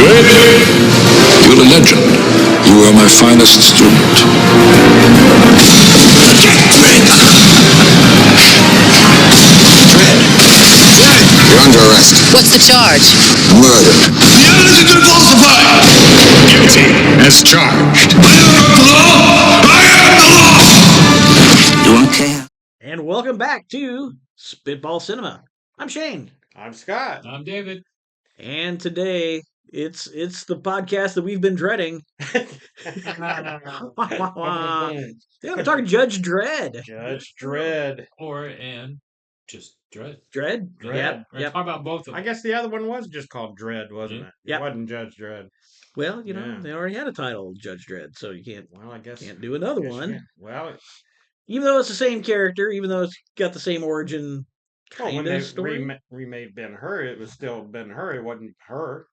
You're a legend. You are my finest student. Dredd! You're under arrest. What's the charge? Murder. The evidence has been falsified. Guilty as charged. I am the law. I am the law. You okay? And welcome back to Spitball Cinema. I'm Shane. I'm Scott. I'm David. And today it's the podcast that we've been dreading. Yeah, we're talking Judge Dredd. Judge Dredd. Just Dredd. Dredd? Dredd. We're talking about both of them. I guess the other one was just called Dredd, wasn't it? Yep. It wasn't Judge Dredd. Well, Yeah. they already had a title, Judge Dredd, so you can't Well, I guess do another I guess you one. can. Well, Even though it's the same character, even though it's got the same origin when kind they of story. remade Ben-Hur, it was still Ben-Hur. It wasn't her.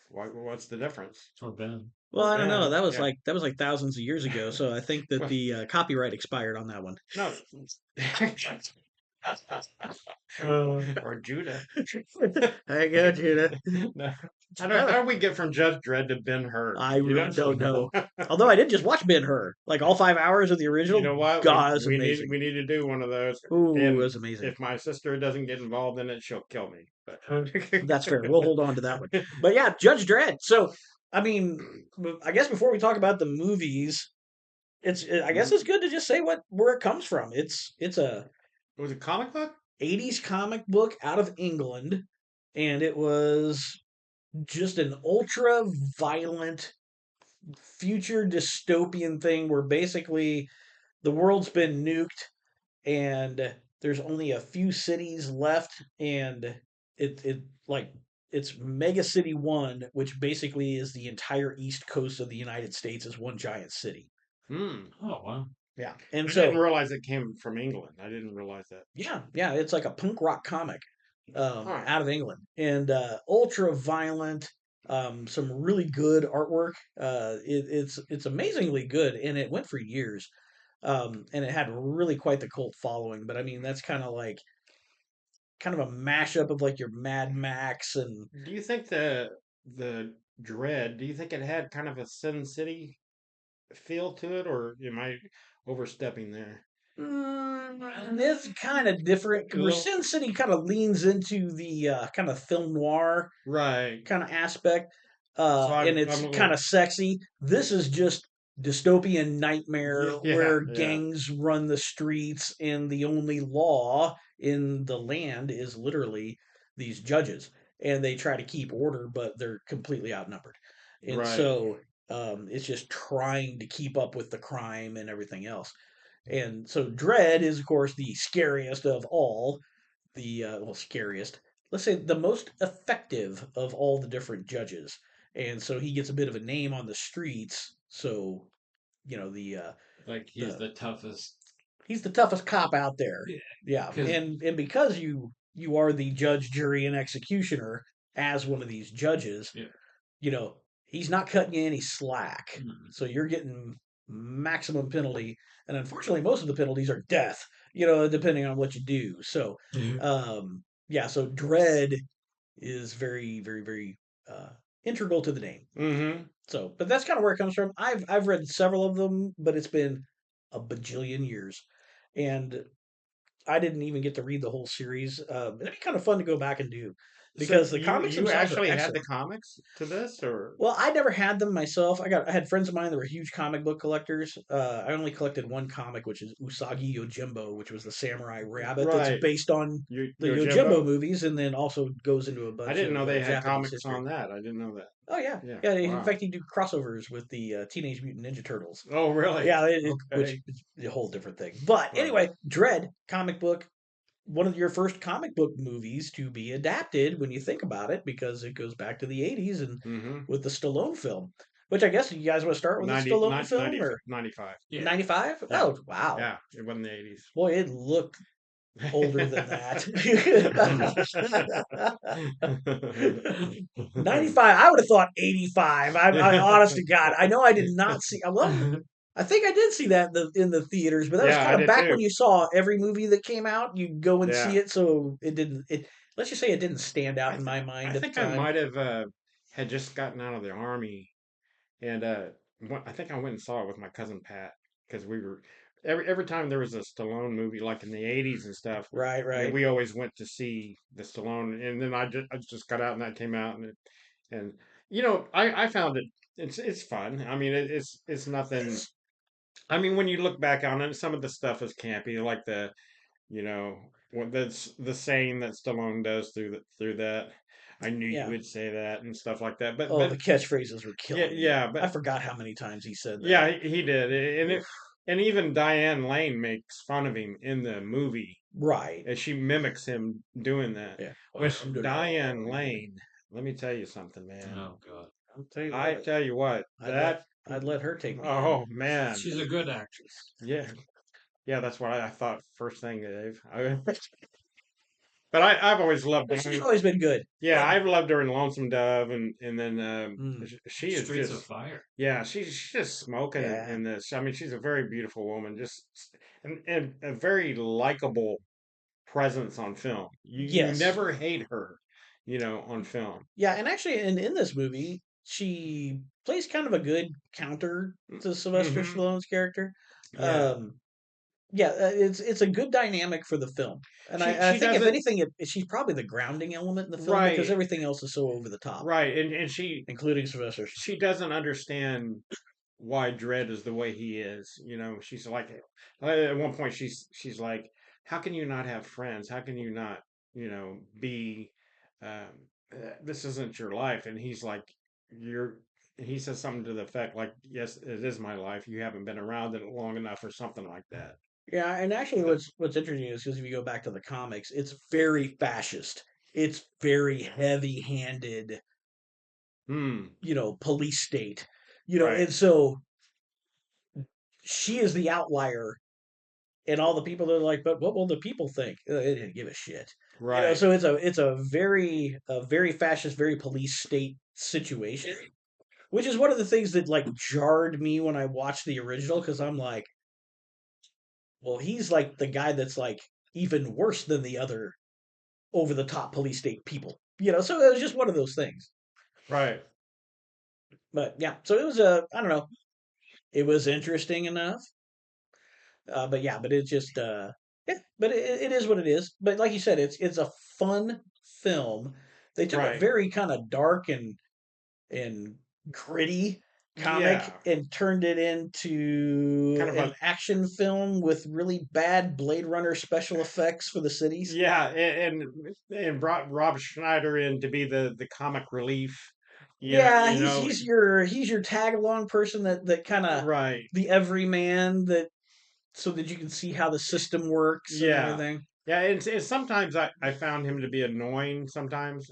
What's the difference? Or Ben. Well, I don't know. That was Yeah. like thousands of years ago, so I think that the copyright expired on that one. No. Or Judah. I got you. No. How do we get from Judge Dredd to Ben-Hur? I really don't know. Although I did just watch Ben-Hur, like all 5 hours of the original. You know what? God, it's we amazing. need to do one of those. Ooh, And it was amazing. If my sister doesn't get involved in it, she'll kill me. But That's fair. We'll hold on to that one. But yeah, Judge Dredd. So, I mean, I guess before we talk about the movies, I guess it's good to just say where it comes from. It's a Was it comic book? 80s comic book out of England, and it was just an ultra violent future dystopian thing where basically the world's been nuked and there's only a few cities left, and it's Mega City 1, which basically is the entire east coast of the United States, is one giant city. Hmm. Oh, wow. Yeah. And I so didn't realize it came from England. I didn't realize that. yeah, it's like a punk rock comic out of England, and ultra violent, some really good artwork. It's amazingly good, and it went for years, and it had really quite the cult following. But I mean, that's kind of a mashup of like your Mad Max and. Do you think the Dredd? Do you think it had kind of a Sin City feel to it, or am I overstepping there? It's kind of different. Where Sin City kind of leans into the kind of film noir Right. kind of aspect, I'm and it's a little- kind of sexy. This is just dystopian nightmare where gangs run the streets, and the only law in the land is literally these judges, and they try to keep order, but they're completely outnumbered, and Right. so it's just trying to keep up with the crime and everything else. And so Dredd is, of course, the scariest of all. Scariest. Let's say the most effective of all the different judges. And so he gets a bit of a name on the streets. So, Like he's the toughest. he's the toughest cop out there. Yeah. 'Cause- And because you are the judge, jury, and executioner as one of these judges, he's not cutting you any slack. Mhm. So you're getting maximum penalty, and unfortunately most of the penalties are death, depending on what you do. So so Dredd is very, very, very integral to the name. Mm-hmm. So, but that's kind of where it comes from. I've read several of them, but it's been a bajillion years, and I didn't even get to read the whole series. It'd be kind of fun to go back and do, because the comics you themselves actually are had the excellent. comics to this, or Well, I never had them myself. I had friends of mine that were huge comic book collectors. I only collected one comic, which is Usagi Yojimbo, which was the samurai rabbit Right. that's based on your the Yojimbo movies, and then also goes into a bunch. I didn't know they had Japanese comics history. on that. I didn't know that. Oh yeah, Yeah, yeah. In wow. fact, you do crossovers with the Teenage Mutant Ninja Turtles. Oh, really? Yeah, Okay. which is a whole different thing. But Right. anyway, Dredd comic book, one of your first comic book movies to be adapted when you think about it, because it goes back to the 80s and Mm-hmm. with the Stallone film. Which I guess you guys want to start with the Stallone film, or 95. Yeah. 95? Yeah. Oh, wow. Yeah, it wasn't the 80s. Boy, it looked older than that. 95. I would have thought 85. I honest to God, I know I did not see. Well, I think I did see that in the theaters, but that was Yeah, I kind of did back too. when you saw every movie that came out, you'd go and Yeah. see it. So it didn't. Let's just say it didn't stand out in my mind I at think the time. I might have had just gotten out of the army, and I think I went and saw it with my cousin Pat because we were every time there was a Stallone movie like in the '80s and stuff. Right, And right. we always went to see the Stallone, and then I just got out and that came out, and I found it's fun. I mean it's nothing. I mean when you look back on it, some of the stuff is campy, like you know what that's the saying that Stallone does through that. I knew you Yeah. would say that and stuff like that. But Oh, the catchphrases were yeah, killing me. yeah, I but forgot how many times he said that. yeah, he did, and even Diane Lane makes fun of him in the movie, Right. and she mimics him doing that. Yeah. Which Diane Underdog. Lane, let me tell you something, man. Oh God, I'll tell you I what. tell you what, that I'd let her take me in. oh man, she's a good actress. yeah, yeah, that's what I thought first thing, Dave. But I've always loved But she's her. always been good. Yeah, And I've loved her in Lonesome Dove, and then mm, she is Streets of just Fire. yeah, she's just smoking yeah. in this. I mean, she's a very beautiful woman, just and a very likable presence on film. You Yes. never hate her, on film. Yeah, and actually in this movie, she plays kind of a good counter to Sylvester Mm-hmm. Stallone's character. Yeah, Um yeah, it's a good dynamic for the film. And she I she think if doesn't anything she's probably the grounding element in the film because right, everything else is so over the top, right, and she including Sylvester. she doesn't understand why Dredd is the way he is. She's like, at one point, she's like, how can you not have friends? How can you not, be? This isn't your life. And he's like, you're. He says something to the effect like, yes, it is my life. You haven't been around it long enough, or something like that. Yeah, and actually what's interesting is because if you go back to the comics, it's very fascist. It's very heavy-handed, Hmm. police state. Right. And so she is the outlier and all the people that are like, but what will the people think? They didn't give a shit. Right. So it's a very fascist, very police state situation, which is one of the things that like jarred me when I watched the original because I'm like, well, he's like the guy that's like even worse than the other over the top police state people. So it was just one of those things. Right. But yeah, so it was a I don't know, it was interesting enough. But yeah, but it's just yeah, but it is what it is. But like you said, it's a fun film. They took a Right. very kind of dark and gritty comic Yeah. and turned it into Kind of an a action film with really bad Blade Runner special effects for the cities. yeah, and brought Rob Schneider in to be the comic relief. Yeah, You he's know, he's your tag along person that kind of right. the everyman that so that you can see how the system works and Yeah. everything. Yeah, and sometimes I found him to be annoying sometimes,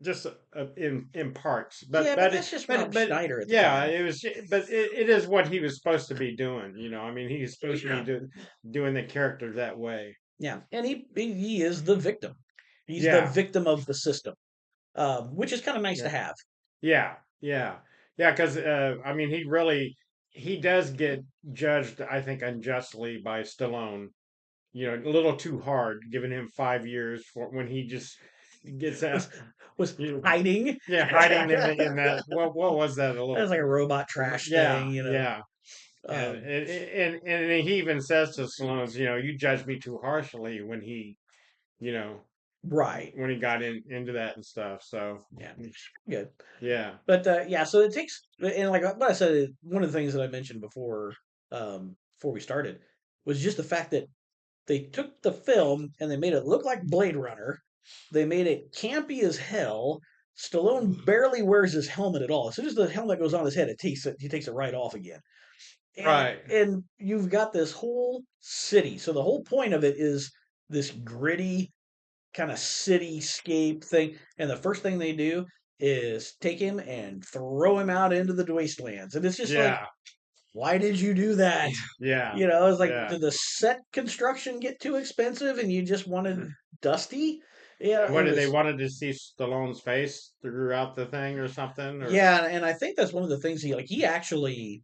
just in parts, Yeah, but that's just Rob but Schneider at the yeah, time. it was, but it is what he was supposed to be doing. I mean, he's supposed to be doing the character that way. Yeah, and he is the victim. He's the Yeah, victim of the system, which is kind of nice to yeah, have. yeah, yeah, yeah. Because I mean, he does get judged, I think, unjustly by Stallone. A little too hard, giving him 5 years for when he just gets out. Was You know, hiding. yeah, hiding in that. What was that? A That little. was like a robot trash Yeah, thing. yeah. And Um, and and he even says to Stallone, you judged me too harshly you know, right. when he got into that and stuff. So, Yeah. Good. yeah, But yeah, so it takes and like what I said, one of the things that I mentioned before we started was just the fact that they took the film and they made it look like Blade Runner. They made it campy as hell. Stallone barely wears his helmet at all. As soon as the helmet goes on his head, he takes it right off again. And right, and you've got this whole city. So the whole point of it is this gritty kind of cityscape thing. And the first thing they do is take him and throw him out into the wastelands. And it's just like, yeah, why did you do that? yeah, It's like, yeah. did the set construction get too expensive and you just wanted Dusty? Yeah, What it did they was. wanted to see Stallone's face throughout the thing or something? Or Yeah, and I think that's one of the things he actually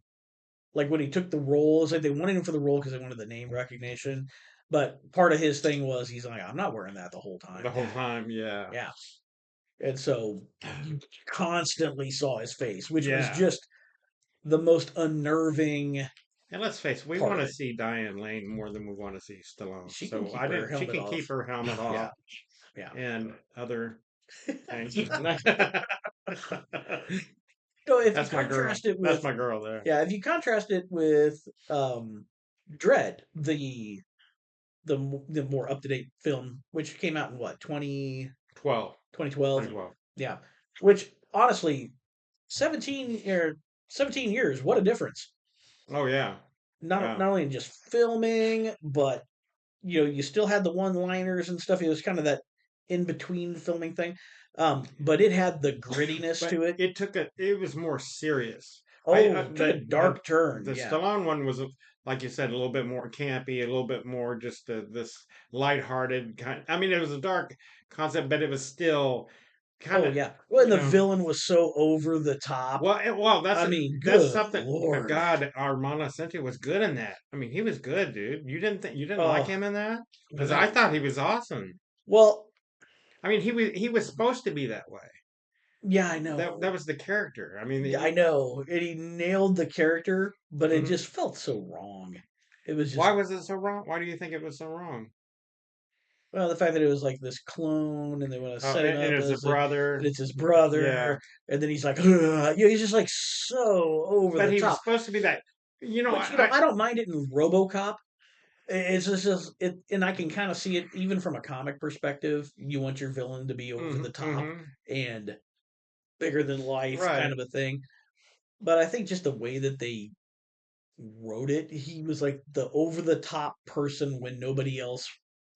like when he took the role. It's like they wanted him for the role because they wanted the name recognition. But part of his thing was he's like, I'm not wearing that the whole the time. whole time? Yeah, Yeah. And so you constantly saw his face, which was Yeah. just the most unnerving. And let's face it, we part want of to it. see Diane Lane more than we want to see Stallone. She can So keep her she helmet can keep off. her helmet Yeah, off yeah. and other things. So if you That's my girl. contrast it That's with, my girl there. yeah, if you contrast it with Dredd, the more up to date film, which came out in what 12. 2012, 2012. yeah, which honestly 17 years, what a difference. Oh yeah. Not Yeah. not only in just filming, but you still had the one-liners and stuff. It was kind of that in between filming thing. But it had the grittiness But to it. it was more serious. Oh, took a dark turn. The Yeah. Stallone one was, like you said, a little bit more campy, a little bit more just this lighthearted kind. I mean, it was a dark concept, but it was still kind Oh of, yeah. Well, and you the know. villain was so over the top. Well, I mean, that's good something. lord. God, Armando Asante was good in that. I mean, he was good, dude. You didn't like Oh him in that? Because I no. thought he was awesome. Well, I mean, he was supposed to be that way. yeah, I That know. was the character. I mean, Yeah, I know. And he nailed the character, but it mhm. just felt so wrong. It was Why just, was it so wrong? Why do you think it was so wrong? well, the fact that it was like this clone, and they want to Oh, set him and up it's a as a, brother. and it's his brother, Yeah, and then he's like, "Ugh," he's just like so over but the he was top. supposed to be that. You know, Which I don't mind it in RoboCop. It's just it, and I can kind of see it even from a comic perspective. You want your villain to be over the top hmm and bigger than life, kind right. of a thing. But I think just the way that they wrote it, he was like the over the top person when nobody else.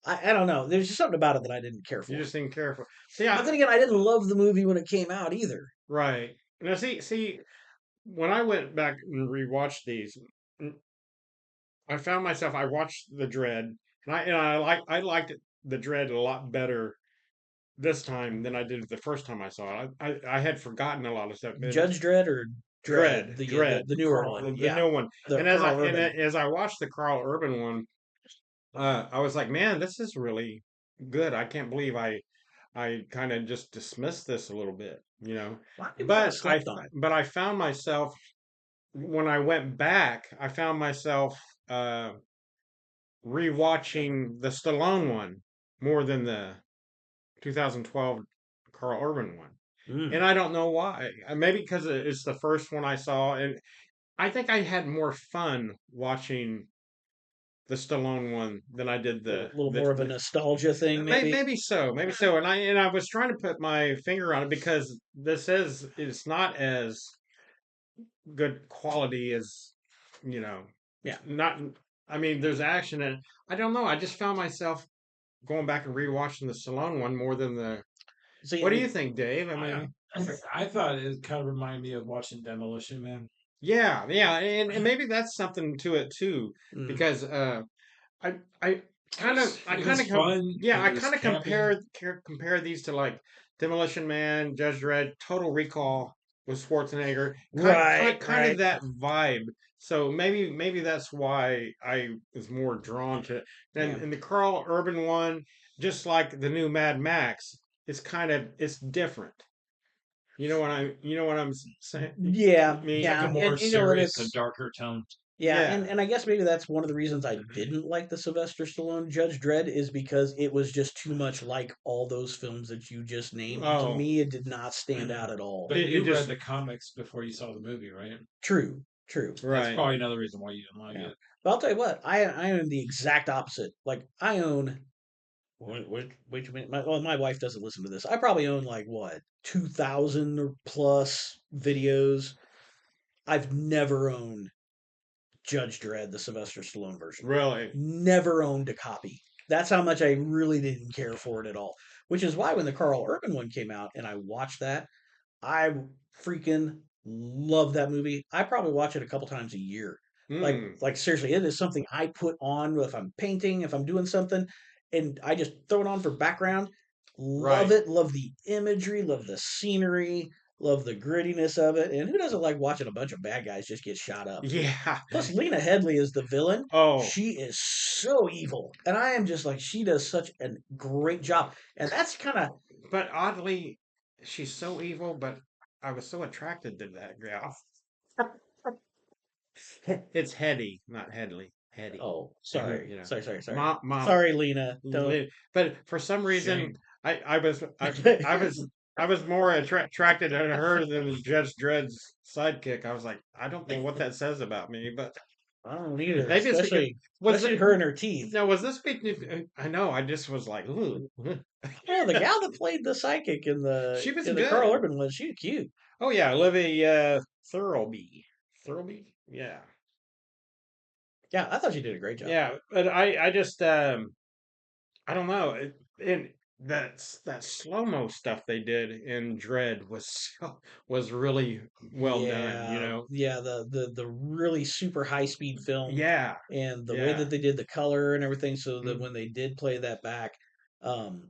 I don't know. There's just something about it that I didn't care You for. just didn't care for. See, But then again, I didn't love the movie when it came out either. right now. See, when I went back and rewatched these, mm, I found myself. I watched the Dread, and I liked the Dread a lot better this time than I did the first time I saw it. I had forgotten a lot of stuff. Judge Dredd or Dread, Dread, the newer one, The yeah, new one. the And Carl Urban. as I watched the Carl Urban one, I was like, man, this is really good. I can't believe I kind of just dismissed this a little bit, you know. A lot of people kind of slept on it. But I found myself when I went back, I found myself uh, rewatching the Stallone one more than the 2012 Carl Urban one. And Mm. I don't know why. Maybe because it's the first one I saw, and I think I had more fun watching the Stallone one than I did A little more of a nostalgia thing, maybe. maybe so. And I was trying to put my finger on it because this is it's not as good quality as you know, Yeah. not. I mean, there's action and I don't know. I just found myself going back and rewatching the Stallone one more than the. See, What do you think, Dave? I I, mean, I thought it kind of reminded me of watching Demolition Man. yeah, and maybe that's something to it too, mm, because I I It was fun. yeah, It I was kind of campy. compare these to like Demolition Man, Judge Dredd, Total Recall with Schwarzenegger, kind of right. that vibe. So maybe that's why I was more drawn to it. Yeah. And the Carl Urban one, just like the new Mad Max, it's different. You know what I'm saying? Yeah, Me, Like a yeah, more and you know what? serious and It's darker tone. yeah, yeah. and I guess maybe that's one of the reasons I didn't like the Sylvester Stallone Judge Dredd is because it was just too much like all those films that you just named. To Oh, me, it did not stand out at all. But it you read just the comics before you saw the movie, right? True, true. That's right. probably another reason why you didn't like Yeah, it. but I'll tell you what, I own the exact opposite. Like I own. Wait a minute. My wife doesn't listen to this. I probably own like what 2,000 or plus videos. I've never owned Judge Dredd, the Sylvester Stallone version. Really. Never owned a copy. That's how much I really didn't care for it at all. Which is why when the Carl Urban one came out and I watched that, I freaking love that movie. I probably watch it a couple times a year. Hmm. Like seriously, it is something I put on if I'm painting, if I'm doing something, and I just throw it on for background. Love Right. it. Love the imagery. Love the scenery. Love the grittiness of it. And who doesn't like watching a bunch of bad guys just get shot up? Yeah. Plus, Lena Headley is the villain. Oh, She is so evil, and I am just like she does such a great job. And that's kind of but oddly, she's so evil, but I was so attracted to that gal. It's Hetty, not Headley. Hetty. Oh, sorry, You know, sorry. mom. Sorry, Lena. Don't. But for some reason, Shame. I was I was more attracted to her than Judge Dredd's sidekick. I was like, I don't know what that says about me, but I don't either, maybe it's because was especially it her and her teeth. no was this big? I know. I just was like, ooh, Oh, the gal that played the psychic she was in the Carl good. Urban one, she was cute. Oh yeah, Olivia Thirlby. Thirlby, yeah, Yeah, I thought she did a great job. yeah. But I just I don't know. And that slow mo stuff they did in Dread was was really well done. You Yeah, know. yeah, the really super high speed film Yeah. and the way Yeah. that they did the color and everything, so that Mm. when they did play that back, um,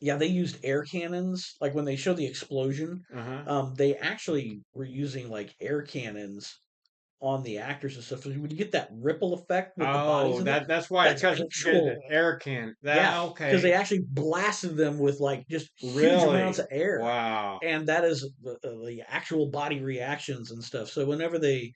yeah, they used air cannons. Like when they show the explosion, Uh huh. they actually were using like air cannons on the actors and stuff. So when you get that ripple effect with the bodies Oh, in there, that's why that's because the actual. air can. That Yeah, because they okay. actually blasted them with like just huge amounts Really? of air, Wow. and that is the actual body reactions and stuff. So whenever they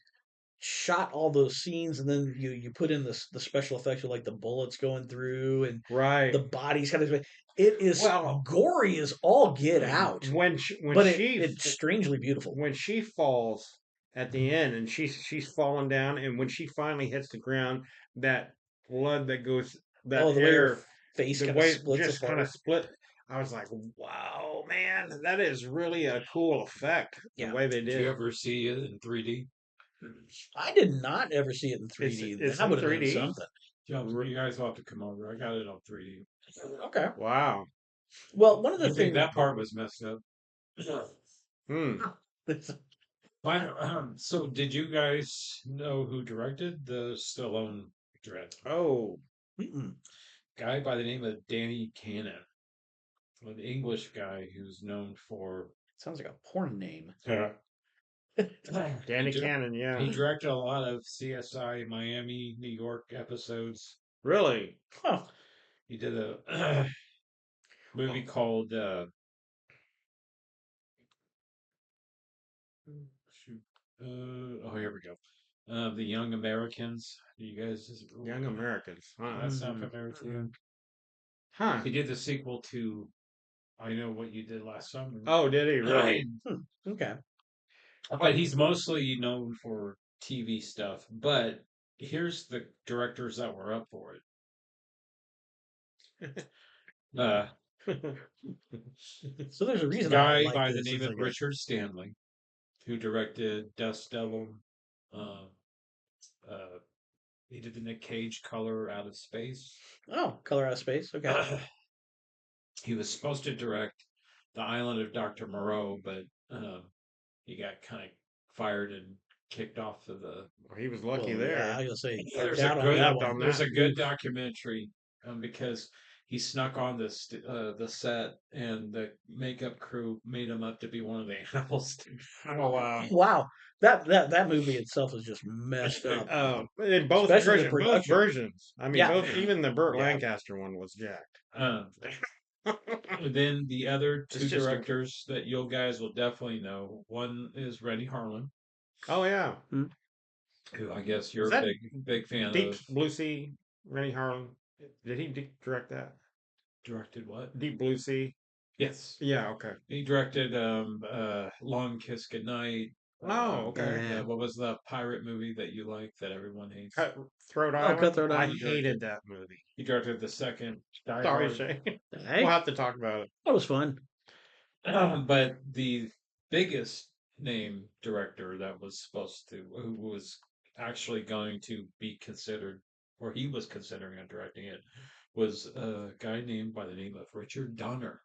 shot all those scenes, and then you put in the special effects of like the bullets going through and Right. the bodies kind of, it is Well, gory as all get out, when but it's strangely beautiful. when she falls at the end and she's falling down and when she finally hits the ground, that blood that goes Oh, that the way her air face the kind of way it splits just kind of apart. split. I was like, wow, man, that is really a cool effect the Yeah, way they Did did you it. ever see it in 3D? I did not ever see it in It's 3D. it's That in would have been 3D. something. You guys will have to come over. I got it on 3D. Okay. Wow. Well, one of the I think things. that part was messed up. Hmm. So, did you guys know who directed the Stallone Dread? Oh. Mm-mm. Guy by the name of Danny Cannon, an English guy who's known for. Sounds like a porn name. Danny Cannon, yeah. He directed a lot of CSI Miami, New York episodes. Really? Huh. He did a movie called shoot, here we go. The Young Americans. You guys, Young Americans. Huh. that's not Mm. familiar to you. Huh. He did the sequel to I Know What You Did Last Summer. Oh, did he really? Okay. But he's mostly known for TV stuff. But here's the directors that were up for it. So there's a reason I Guy like by the this. name It's of like a, Richard Stanley, who directed Dust Devil. Uh, uh, he did the Nick Cage Color Out of Space. oh, Color Out of Space. Okay. He was supposed to direct The Island of Dr. Moreau, but he got kind of fired and kicked off of the. Well, he was lucky Well, yeah, there. I was gonna say There's a down on He good that left one. on there's that. a good documentary because he snuck on the set and the makeup crew made him up to be one of the animals. Oh wow. Wow, that movie itself is just messed up, In especially the both production. versions. I mean, Yeah, both even the Burt yeah. Lancaster one was jacked. Um, then the other It's two just directors that you guys will definitely know. One is Rennie Harlan, oh yeah. who I guess Was you're a that big fan Deep of. Blue Sea? Rennie Harlan. Did he direct that? Directed what? Deep Blue Sea. Yes. Yeah. Okay. He directed Long Kiss Goodnight. Oh, okay. Yeah. What was the pirate movie that you like that everyone hates? Cutthroat Oh, Island. Cutthroat I Island. hated that movie. He directed the second Die Sorry, Hard. Shay. Hey, We'll have to talk about it. that was fun. But the biggest name director that was who was actually going to be considered, or he was considering on directing it, was a guy named by the name of Richard Donner.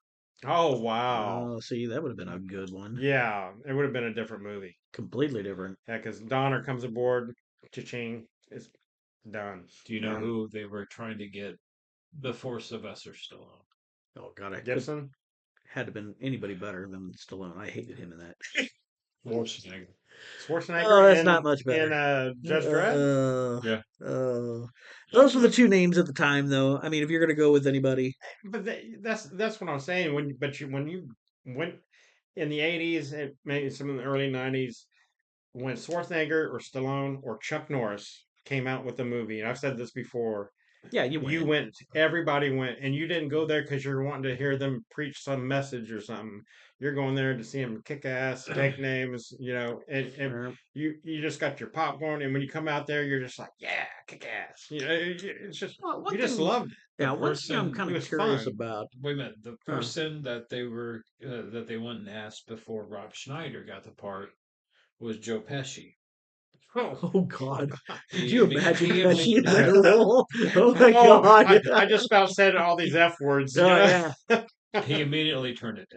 Oh wow. Oh, see, that would have been a good one. Yeah, it would have been a different movie. Completely different. Yeah, because Donner comes aboard, cha-ching, it's done. Do you know Done. who they were trying to get before Sylvester Stallone? Oh God, Gibson? had to been anybody better than Stallone. I hated him in that. Schwarzenegger. Schwarzenegger Oh, that's not much in better. Judge Dredd? Yeah. Those were the two names at the time, though. I mean, if you're gonna go with anybody, But that's what I'm saying. When when in the 80s and maybe some in the early 90s, when Schwarzenegger or Stallone or Chuck Norris came out with a movie, and I've said this before, Yeah, you you win. went, everybody went, and you didn't go there because you're wanting to hear them preach some message or something. You're going there to see them kick ass, take names, and Sure. you just got your popcorn, and when you come out there, you're just like, yeah, kick ass. It's just Well, you one just thing, loved it. The yeah, one thing I'm person, kind It of was curious fun. about. wait a minute, the Uh, person that they went and asked before Rob Schneider got the part was Joe Pesci. oh God, could He, you imme- imagine he, Pesci in imme- that role? Oh my Oh, God. I just about said all these F words. Oh yeah. he immediately turned it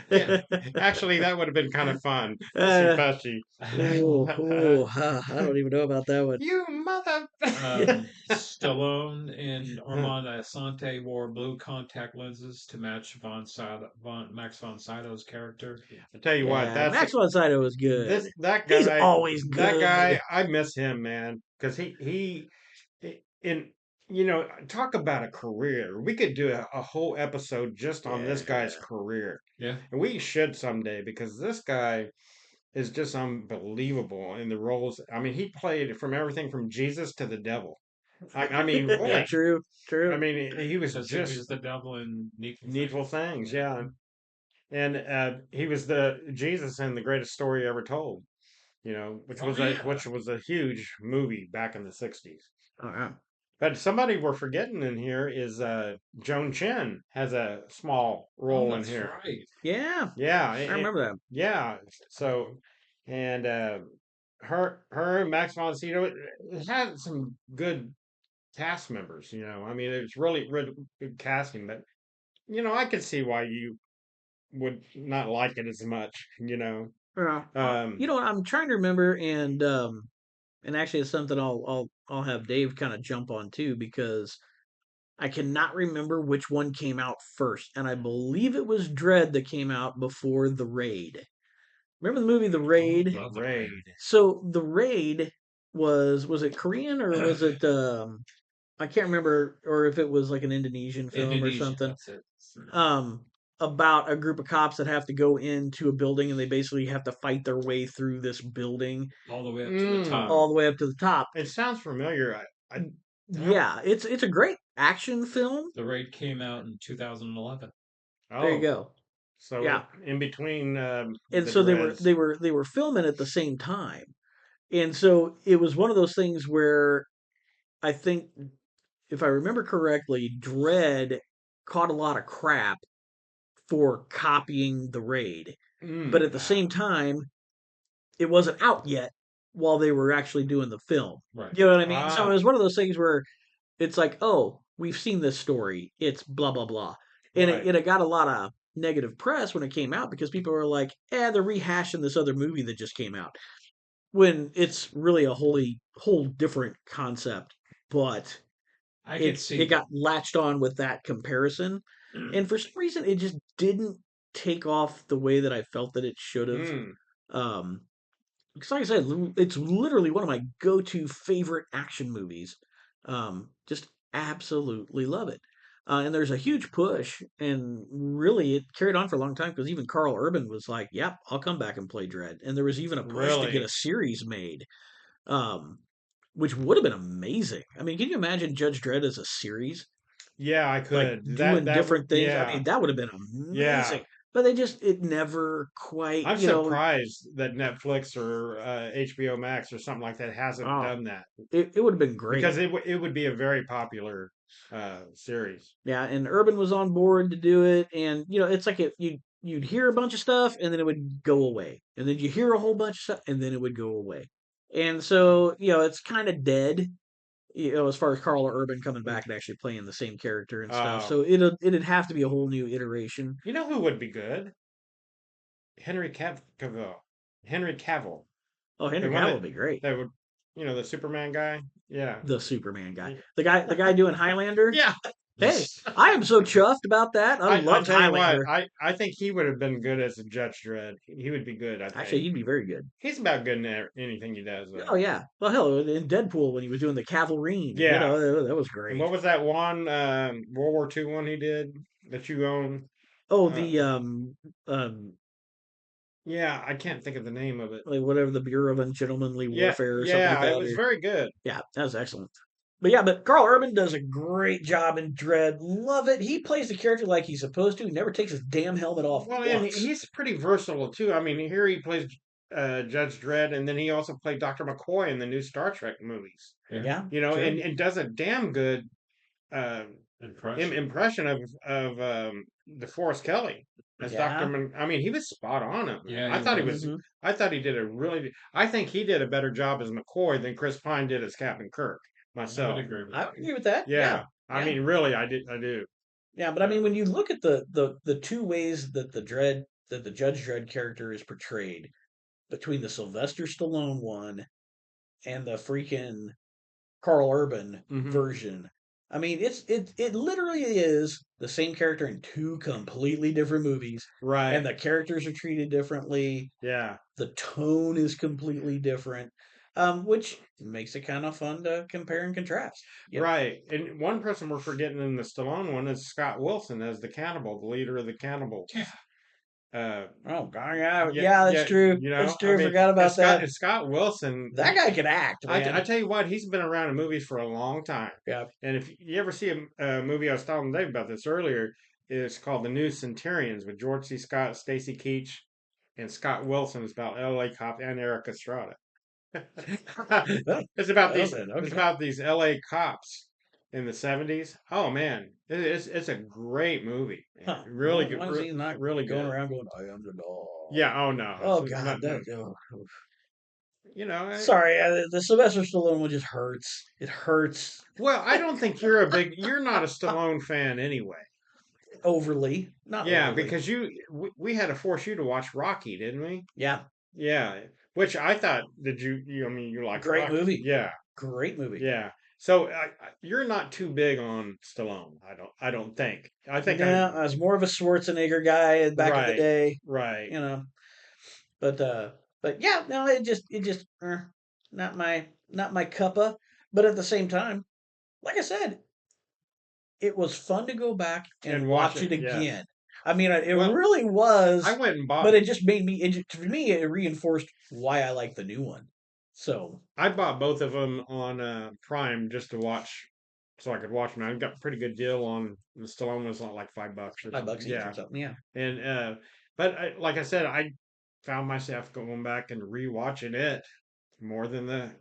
Yeah, actually, that would have been kind of fun to see Uh, Pesci. oh, I don't even know about that one. You mother! down. Stallone and Armand Asante wore blue contact lenses to match Max von Sydow's character. I tell you what, Yeah, Max von Sydow was good. that He's guy, always good. I miss him, man, because in talk about a career. We could do a whole episode just on this guy's Yeah. career, Yeah, and we should someday because this guy is just unbelievable in the roles. I mean, he played from everything from Jesus to the devil. I mean, Yeah, boy, true, I true. mean, he was because he just was the devil in Needful needful Things. things, yeah. And he was the Jesus in the greatest story ever told. Oh yeah, Which was a huge movie back in the '60s. Oh, yeah. But somebody we're forgetting in here is Joan Chen has a small oh role in that's here. right. Yeah, Yeah, I remember that. yeah. So, and her and Max von Sydow, it had some good cast members. I mean, it's really good casting. But I could see why you would not like it as much. Yeah. Um, You know what? I'm trying to remember, and actually, it's something I'll have Dave kind of jump on too because I cannot remember which one came out first, and I believe it was Dredd that came out before The Raid. Remember the movie The Oh, Raid? love the Ray. raid. So The Raid was it Korean or was it I can't remember or if it was like an Indonesian film or Indonesian, something. that's it. Um about a group of cops that have to go into a building and they basically have to fight their way through this building All the way up to the top. all the way up to the top. It sounds familiar. I don't. Yeah, it's a great action film. The raid came out in 2011. There you Oh, go. so Yeah. in between And the so Dreads. they were filming at the same time. And so it was one of those things where I think if I remember correctly, Dredd caught a lot of crap for copying the raid. But at the same time, it wasn't out yet while they were actually doing the film. Right. You know what I mean? So Ah, it was one of those things where it's like, oh, we've seen this story. It's blah blah blah. And right. it got a lot of negative press when it came out because people were like, they're rehashing this other movie that just came out. When it's really a whole different concept. But I could see it got latched on with that comparison, and for some reason, it just didn't take off the way that I felt that it should have. Mm, Um, because, like I said, it's literally one of my go-to favorite action movies. Just absolutely love it. And there's a huge push, and really, it carried on for a long time because even Carl Urban was like, "Yep, I'll come back and play Dredd." And there was even a push to get really? a series made. Um, which would have been amazing. I mean, can you imagine Judge Dredd as a series, Yeah, I like could. doing That would. different things? I Yeah, mean, that would have been yeah. amazing. But it never quite, I'm surprised that Netflix or HBO Max or something like that hasn't oh, done that it would have been great. because it would be a very popular series. Yeah, and Urban was on board to do it, and it's like you'd hear a bunch of stuff, and then it would go away, and then you hear a whole bunch of stuff, and then it would go away, and so it's kind of dead. As far as Carl Urban coming back and actually playing the same character and stuff. Uh, So it'd have to be a whole new iteration. you know who would be good? Henry Cavill. Henry Cavill. Oh, The Henry one Cavill would be great. that would, the Superman guy. Yeah. The Superman guy. Y- The guy doing Highlander. Yeah. Hey, I am so chuffed about that. I I loved tell you what, Highlander. I think he would have been good as a Judge Dredd. He would be good, I Actually, think. he'd be very good. He's about good in anything he does, Oh though. yeah. Well, hell, in Deadpool when he was doing the Cavalrine, Yeah. that was And great. what was that one World War II one he did that you own? Oh, Uh, the um, yeah, I can't think of the name of it. like whatever the Bureau of Ungentlemanly Yeah, Warfare or something like yeah, it that. was Or, very good. yeah, that was excellent. But yeah, but Carl Urban does a great job in Dredd. Love it. He plays the character like he's supposed to. He never takes his damn helmet off Well, and once. he's pretty versatile too. I mean, here he plays Judge Dredd, and then he also played Dr. McCoy in the new Star Trek movies. Yeah. Yeah, You know, sure. and does a damn good uh, Impression. impression of DeForest Kelly as Doctor. Yeah. I mean, he was spot on. Yeah, I he thought he was. was. Mhm. I thought he did a really. I think he did a better job as McCoy than Chris Pine did as Captain Kirk. I would Myself, agree with I that. would agree with that. Yeah. yeah. I Yeah. mean, really, I did. I do. Yeah, but I mean, when you look at the two ways that the Judge Dredd character is portrayed between the Sylvester Stallone one and the freaking Carl Urban Hmm. version, I mean, it literally is the same character in two completely different movies, and Right. the characters are treated differently. Yeah. The tone is completely different, which makes it kind of fun to compare and contrast. Yep. Right. And one person we're forgetting in the Stallone one is Scott Wilson as the cannibal, the leader of the cannibals. Yeah. Uh, Oh God, yeah, yeah, yeah, that's yeah, true. you That's know, I true. mean, Forgot about that. And Scott Wilson, That guy can act, I man. tell you what, he's been around in movies for a long time. Yeah. And if you ever see a movie, I was telling Dave about this earlier, it's called The New Centurions with George C. Scott, Stacy Keach, and Scott Wilson. It's about L.A. cop and Eric Estrada. Oh, It's about oh, these. then, It's okay. about these L.A. cops in the '70s. Oh man, it's a great movie. Man. Huh. Really Well, as good. long as he's not Really going good. around going, "I am the law." Yeah. Oh no, it's Oh God, not. No, that. Oh, oh. you know. Sorry, the Sylvester Stallone one just hurts. It hurts Well, I don't think you're a big. You're not a Stallone fan anyway. overly, not Yeah, overly. because we had to force you to watch Rocky, didn't we? Yeah, Yeah. Which I thought. Did you? I mean, you like great Rocky? movie. Yeah. Great movie. Yeah. So you're not too big on Stallone. I don't think. I think I. No, I was more of a Schwarzenegger guy back in the Right. day, Right. you know. But yeah, no, it just not my cuppa. But at the same time, like I said, it was fun to go back and And watch watch it. it Yeah. again. I mean, it Well, really I was, went and bought. but it just made me. For me, it reinforced why I like the new one. So I bought both of them on Prime just to watch, so I could watch them. I got a pretty good deal on the Stallone was like $5 or five something. bucks each or Yeah, something. Yeah. and but like I said, I found myself going back and rewatching it more than the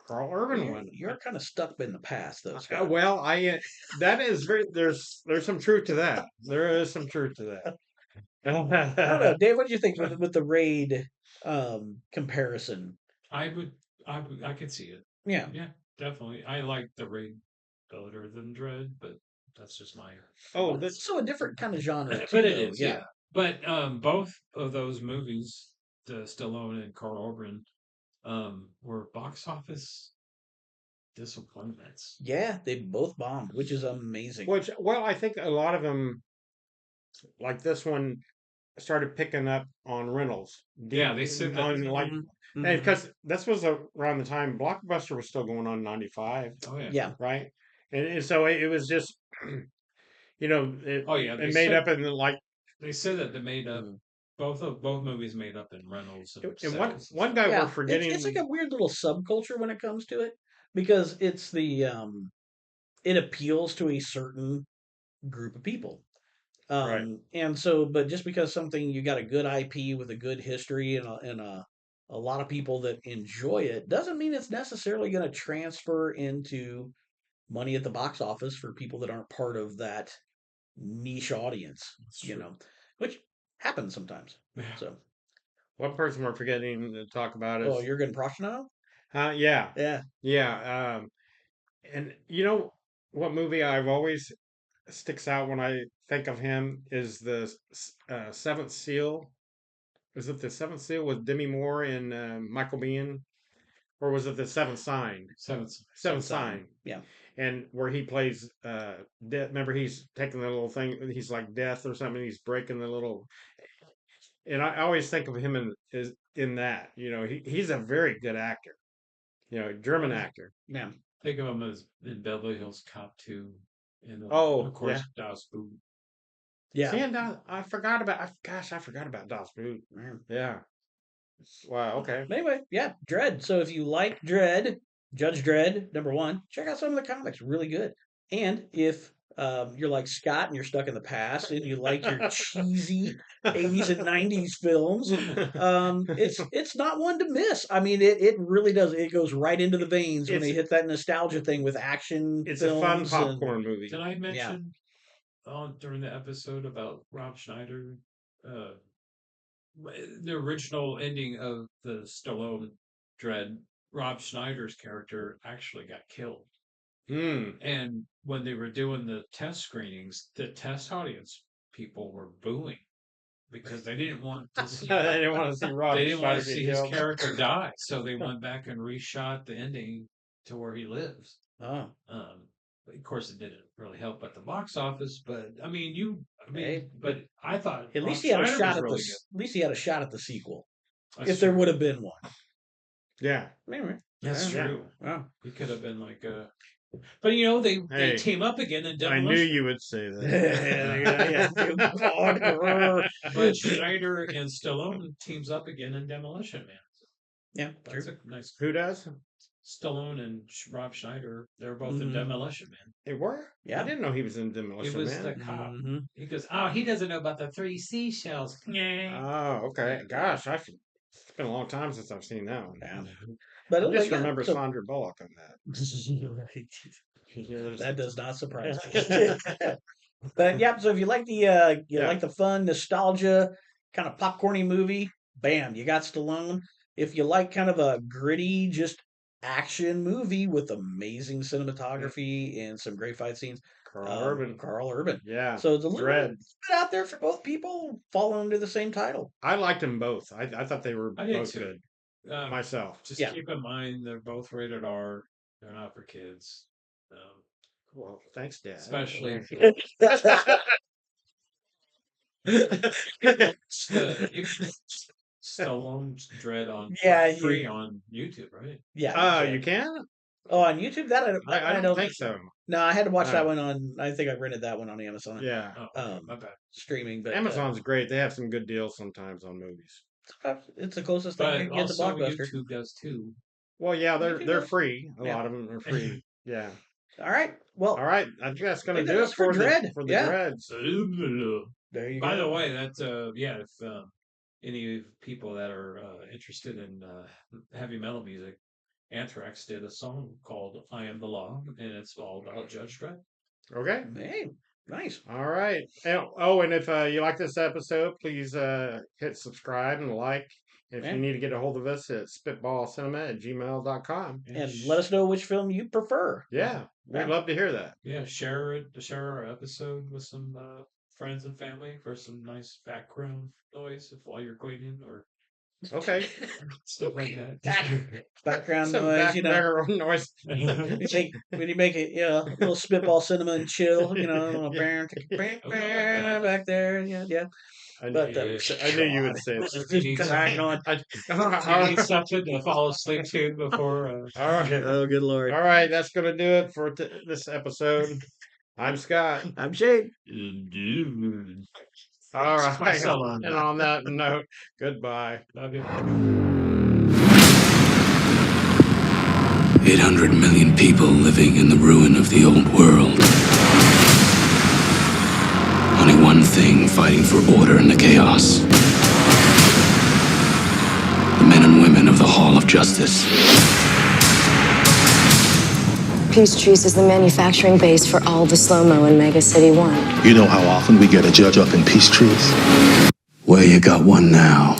Carl Well, Urban you're one. you're kind of stuck in the past, though, Scott. Well, I that is very there's some truth to that. There is some truth to I don't know, that. Dave. What do you think with the raid comparison? I would. I could see it. Yeah. Yeah, definitely. I like the Raid better than Dread, but that's just my. Oh, Well, it's also a different kind of genre But too, it though. is, Yeah. yeah. But both of those movies, the Stallone and Carl Urban, were box office disappointments. Yeah, they both bombed, which is amazing. which well, I think a lot of them like this one started picking up on rentals. Yeah, they said that. On like, Hmm. and Hmm. because this was around the time Blockbuster was still going on in '95, Oh yeah. Yeah. right? And so it was just, Oh yeah. it made up in like, They said that they made up Mhm. both movies made up in rentals and and one sales and one stuff. guy we're Yeah, it's like forgetting. a weird little subculture when it comes to it because it's it appeals to a certain group of people. Right. And so, but just because something you got a good IP with a good history and a lot of people that enjoy it doesn't mean it's necessarily going to transfer into money at the box office for people that aren't part of that niche audience, That's you true. know, which happens sometimes. Yeah. So, One person we're forgetting to talk about oh, is, you're getting Prochnow? yeah, Yeah. yeah, and what movie I've always sticks out when I think of him is the Seventh Seal. Is it the Seventh Seal with Demi Moore and Michael Biehn, or was it the Seventh Sign? Seventh. Seventh Sign. Sign, Yeah. and where he plays death. Remember, he's taking the little thing. He's like death or something. He's breaking the little. And I always think of him in that. He's a very good actor. German actor. Yeah. Think of him as in Beverly Hills Cop 2, and Oh of yeah, course Das Boot. Yeah. See, and I forgot about. I forgot about Das Boot. Yeah. Wow. Okay. Anyway, yeah, Dredd. So if you like Dredd, Judge Dredd, #1, check out some of the comics. Really good. And if you're like Scott and you're stuck in the past and you like your cheesy 80s and 90s films, it's not one to miss. I mean, it really does. It goes right into the veins when they hit that nostalgia thing with action. It's a fun popcorn movie. Did I mention during the episode about Rob Schneider? The original ending of the Stallone Dredd, Rob Schneider's character actually got killed. And when they were doing the test screenings, the test audience people were booing because they didn't want to see. They didn't want to see Rob. They didn't want to see his character die, so they went back and reshot the ending to where he lives. Oh. Of course, it didn't really help at the box office, but I mean, Hey, but I thought at least Rob he had a Schneider shot was at really at least he had a shot at the sequel. good. If there would have been one. Yeah. Anyway, That's Yeah. true. wow. He could have been like a. But they team up again in I Demolition. knew you would say that. But Schneider and Stallone teams up again in Demolition Man. Yeah, That's true. a nice. Who does? Stallone and Rob Schneider. They're both in Mhm. Demolition Man. They were? Yeah. I didn't know he was in Demolition It was Man. the cop. Mhm. He goes, "Oh, he doesn't know about the 3 seashells." Oh, okay. Gosh, it's been a long time since I've seen that one. Yeah. But I just yeah, remember so- Sandra Bullock on that. That does not surprise me. But yeah, so if you like the like the fun nostalgia kind of popcorny movie, bam, you got Stallone. If you like kind of a gritty, just action movie with amazing cinematography and some great fight scenes, Carl Urban. Carl Urban. Yeah. So it's a little Dredd. bit out there for both people, falling under the same title. I liked them both. I thought they were I did both too. good. Um, Myself. Just Yeah. keep in mind they're both rated R. They're not for kids. Well, thanks, Dad. Especially Stallone's Dredd on free on YouTube, right? Yeah. You can? Oh, on YouTube? That I don't think so. No, I had to watch that Oh. one on. I think I rented that one on Amazon. Yeah. Oh, my bad. Streaming, but Amazon's great. They have some good deals sometimes on movies. it's the closest thing But you can get to also Blockbuster. YouTube does too. Well, yeah, YouTube they're does. free. A Yeah. lot of them are free. Yeah. All right. Well, All right. I think that's going to I think do it that's for for Dredd. the Yeah. Dredds. there you By go. the way, that if any people that are interested in heavy metal music, Anthrax did a song called "I Am the Law," and it's all about Judge Dredd. Okay. Hey, nice. All right. And if you like this episode, please hit subscribe and like. If Yeah. you need to get a hold of us at spitballcinema@gmail.com. And let us know which film you prefer. Yeah, we'd Yeah. love to hear that. Yeah, share our episode with some friends and family for some nice background noise while you're cleaning or Okay. stuff like that. Background Some noise, background noise. when you make it, a little spitball cinema and chill, back there, yeah. I But knew you would say it. Just hang on. Do you need something to fall asleep to before? All right. Oh, good lord! All right, that's going to do it for this episode. I'm Scott. I'm Shane. All right. myself on And on that note, goodbye. Love you. 800 million people living in the ruin of the old world. Only one thing fighting for order in the chaos. The men and women of the Hall of Justice. Peachtrees is the manufacturing base for all the slow-mo in Mega City 1. You know how often we get a judge up in Peachtrees? Well, you got one now.